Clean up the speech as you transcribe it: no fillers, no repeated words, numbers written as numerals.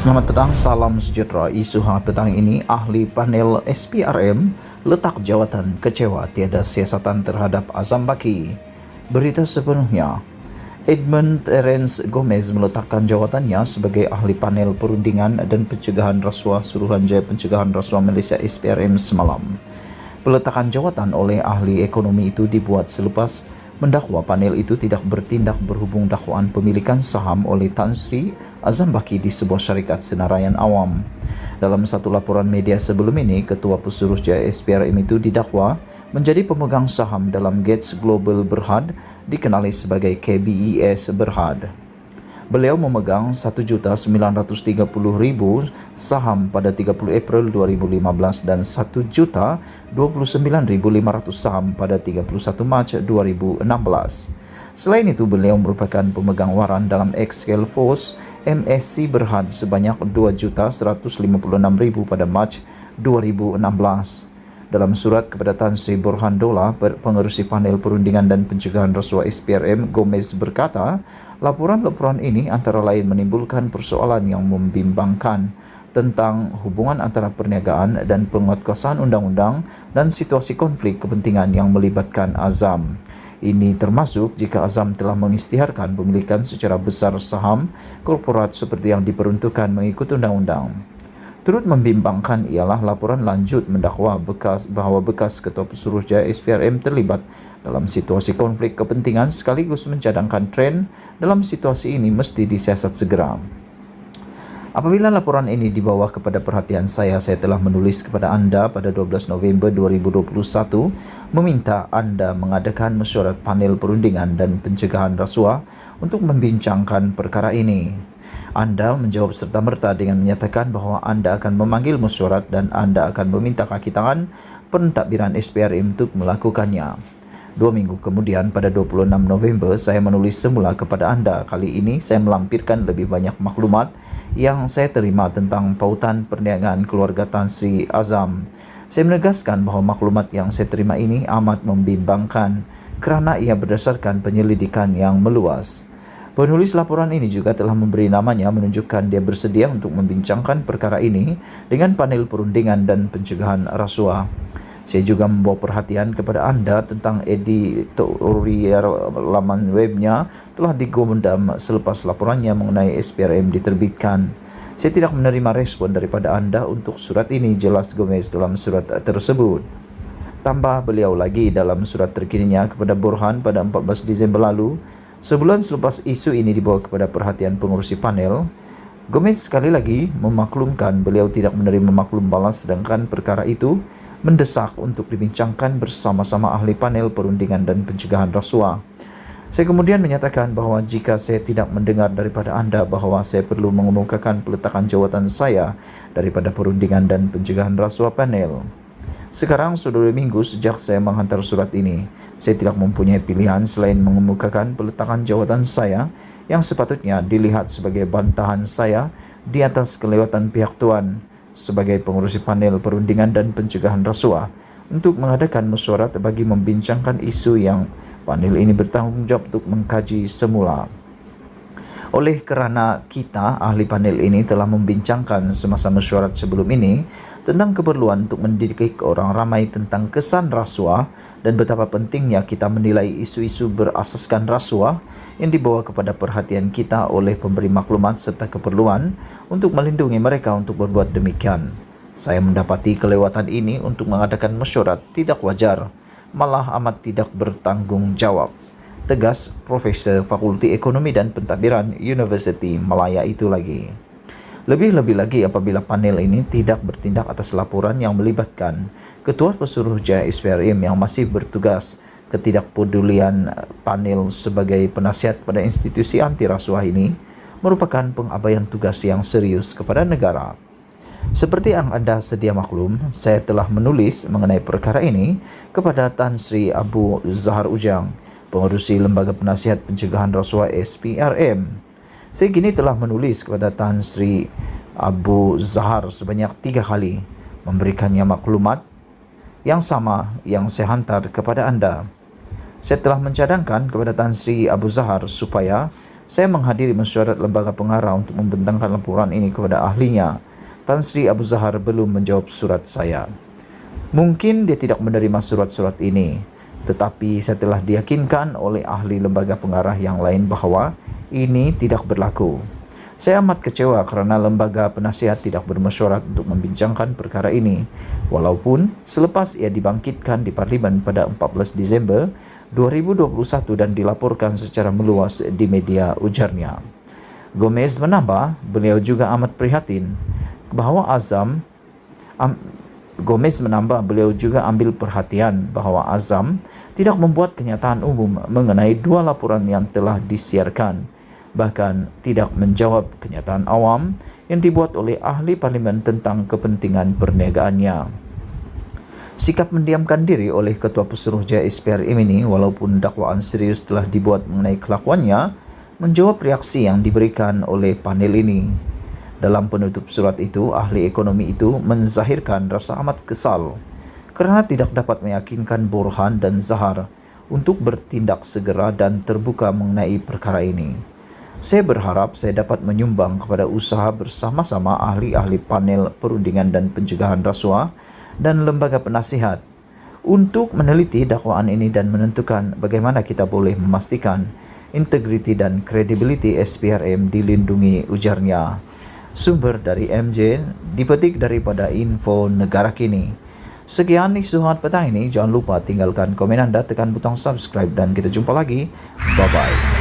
Selamat petang, salam sejahtera. Isu hangat petang ini, ahli panel SPRM letak jawatan kecewa tiada siasatan terhadap Azam Baki. Berita sepenuhnya, Edmund Terence Gomez meletakkan jawatannya sebagai ahli panel perundingan dan pencegahan rasuah Suruhanjaya Pencegahan Rasuah Malaysia SPRM semalam. Peletakan jawatan oleh ahli ekonomi itu dibuat selepas mendakwa panel itu tidak bertindak berhubung dakwaan pemilikan saham oleh Tan Sri Azam Baki di sebuah syarikat senaraian awam. Dalam satu laporan media sebelum ini, Ketua Pesuruhjaya SPRM itu didakwa menjadi pemegang saham dalam Gates Global Berhad, dikenali sebagai KBES Berhad. Beliau memegang 1.930.000 saham pada 30 April 2015 dan 1.029.500 saham pada 31 Mac 2016. Selain itu, beliau merupakan pemegang waran dalam Excel Force MSC Berhad sebanyak 2.156.000 pada Mac 2016. Dalam surat kepada Tan Sri Borhandola, pengerusi panel perundingan dan pencegahan rasuah SPRM, Gomez berkata, laporan-laporan ini antara lain menimbulkan persoalan yang membimbangkan tentang hubungan antara perniagaan dan penguatkuasaan undang-undang dan situasi konflik kepentingan yang melibatkan Azam. Ini termasuk jika Azam telah mengisytiharkan pemilikan secara besar saham korporat seperti yang diperuntukkan mengikut undang-undang. Turut membimbangkan ialah laporan lanjut mendakwa bahawa bekas Ketua Pesuruhjaya SPRM terlibat dalam situasi konflik kepentingan sekaligus mencadangkan tren dalam situasi ini mesti disiasat segera. Apabila laporan ini dibawa kepada perhatian saya telah menulis kepada anda pada 12 November 2021 meminta anda mengadakan mesyuarat panel perundingan dan pencegahan rasuah untuk membincangkan perkara ini. Anda menjawab serta-merta dengan menyatakan bahawa anda akan memanggil mesyuarat dan anda akan meminta kaki tangan pentadbiran SPRM untuk melakukannya. 2 minggu kemudian pada 26 November saya menulis semula kepada anda. Kali ini saya melampirkan lebih banyak maklumat yang saya terima tentang pautan perniagaan keluarga Tan Sri Azam. Saya menegaskan bahawa maklumat yang saya terima ini amat membimbangkan kerana ia berdasarkan penyelidikan yang meluas. Penulis laporan ini juga telah memberi namanya menunjukkan dia bersedia untuk membincangkan perkara ini dengan panel perundingan dan pencegahan rasuah. Saya juga membawa perhatian kepada anda tentang editorial laman webnya telah digumendam selepas laporannya mengenai SPRM diterbitkan. Saya tidak menerima respon daripada anda untuk surat ini, jelas Gomez dalam surat tersebut. Tambah beliau lagi dalam surat terkininya kepada Borhan pada 14 Disember lalu, sebulan selepas isu ini dibawa kepada perhatian pengurusi panel, Gomez sekali lagi memaklumkan beliau tidak menerima maklum balas sedangkan perkara itu mendesak untuk dibincangkan bersama-sama ahli panel perundingan dan pencegahan rasuah. Saya kemudian menyatakan bahawa jika saya tidak mendengar daripada anda bahawa saya perlu mengemukakan peletakan jawatan saya daripada perundingan dan pencegahan rasuah panel. Sekarang sudah 2 minggu sejak saya menghantar surat ini. Saya tidak mempunyai pilihan selain mengemukakan peletakan jawatan saya yang sepatutnya dilihat sebagai bantahan saya di atas kelewatan pihak tuan sebagai pengurusi panel perundingan dan pencegahan rasuah untuk mengadakan mesyuarat bagi membincangkan isu yang panel ini bertanggungjawab untuk mengkaji semula. Oleh kerana kita, ahli panel ini telah membincangkan semasa mesyuarat sebelum ini tentang keperluan untuk mendidik orang ramai tentang kesan rasuah dan betapa pentingnya kita menilai isu-isu berasaskan rasuah yang dibawa kepada perhatian kita oleh pemberi maklumat serta keperluan untuk melindungi mereka untuk berbuat demikian. Saya mendapati kelewatan ini untuk mengadakan mesyuarat tidak wajar, malah amat tidak bertanggungjawab. Tegas Profesor Fakulti Ekonomi dan Pentadbiran Universiti Malaya itu lagi. Lebih-lebih lagi apabila panel ini tidak bertindak atas laporan yang melibatkan Ketua Pesuruhjaya SPRM yang masih bertugas, ketidakpedulian panel sebagai penasihat pada institusi anti rasuah ini merupakan pengabaian tugas yang serius kepada negara. Seperti yang anda sedia maklum, saya telah menulis mengenai perkara ini kepada Tan Sri Abu Zahar Ujang, pengerusi Lembaga Penasihat Pencegahan Rasuah SPRM. Saya kini telah menulis kepada Tan Sri Abu Zahar sebanyak 3 kali, memberikannya maklumat yang sama yang saya hantar kepada anda. Saya telah mencadangkan kepada Tan Sri Abu Zahar supaya Saya menghadiri mesyuarat lembaga pengarah untuk membentangkan laporan ini kepada ahlinya. Tan Sri Abu Zahar belum menjawab surat saya. Mungkin dia tidak menerima surat-surat ini, tetapi saya telah diyakinkan oleh ahli lembaga pengarah yang lain bahawa ini tidak berlaku. Saya amat kecewa kerana lembaga penasihat tidak bermesyuarat untuk membincangkan perkara ini, walaupun selepas ia dibangkitkan di Parlimen pada 14 Disember 2021 dan dilaporkan secara meluas di media, ujarnya. Gomez menambah, beliau juga amat prihatin bahawa ambil perhatian bahawa Azam tidak membuat kenyataan umum mengenai dua laporan yang telah disiarkan, bahkan tidak menjawab kenyataan awam yang dibuat oleh ahli parlimen tentang kepentingan perniagaannya. Sikap mendiamkan diri oleh Ketua Pesuruhjaya SPRM ini, walaupun dakwaan serius telah dibuat mengenai kelakuannya, menjawab reaksi yang diberikan oleh panel ini. Dalam penutup surat itu, ahli ekonomi itu menzahirkan rasa amat kesal kerana tidak dapat meyakinkan Borhan dan Zahar untuk bertindak segera dan terbuka mengenai perkara ini. Saya berharap saya dapat menyumbang kepada usaha bersama-sama ahli-ahli panel perundingan dan pencegahan rasuah dan lembaga penasihat untuk meneliti dakwaan ini dan menentukan bagaimana kita boleh memastikan integriti dan kredibiliti SPRM dilindungi, ujarnya. Sumber dari MJ, dipetik daripada Info Negara Kini. Sekian isu hangat petang ini. Jangan lupa tinggalkan komen anda, tekan butang subscribe dan kita jumpa lagi. Bye-bye.